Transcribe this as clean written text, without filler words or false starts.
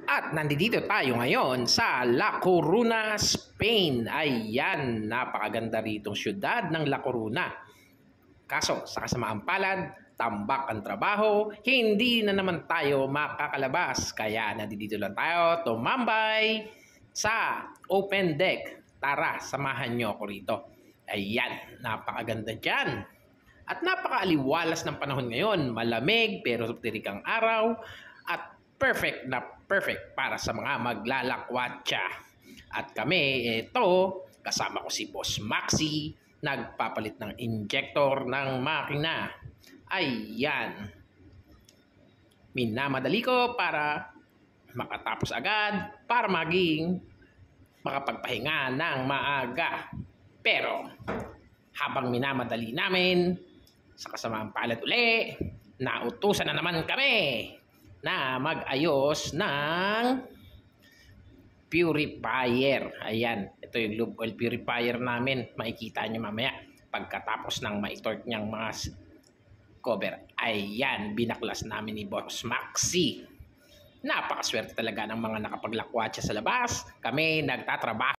At nandito tayo ngayon sa La Coruna, Spain. Ayan, napakaganda ritong syudad ng La Coruna. Kaso, sa kasamaang palad, tambak ang trabaho, hindi na naman tayo makakalabas. Kaya nandito lang tayo, tumambay sa open deck. Tara, samahan nyo ako rito. Ayan, napakaganda dyan. At napakaaliwalas ng panahon ngayon. Malamig pero tirik ang araw. At perfect na perfect para sa mga maglalakwatsa. At kami, ito, kasama ko si Boss Maxi, nagpapalit ng injector ng makina. Ayan. Minamadali ko para makatapos agad, para maging makapagpahinga ng maaga. Pero, habang minamadali namin, sa kasamaang palad uli, nautusan na naman kami na mag-ayos ng purifier. Ayan, ito yung lube oil purifier namin. Makikita nyo mamaya pagkatapos ng maitort niyang mga cover. Ayan, binaklas namin ni Boss Maxi. Napakaswerte talaga ng mga nakapaglakwatsa sa labas. Kami nagtatrabaho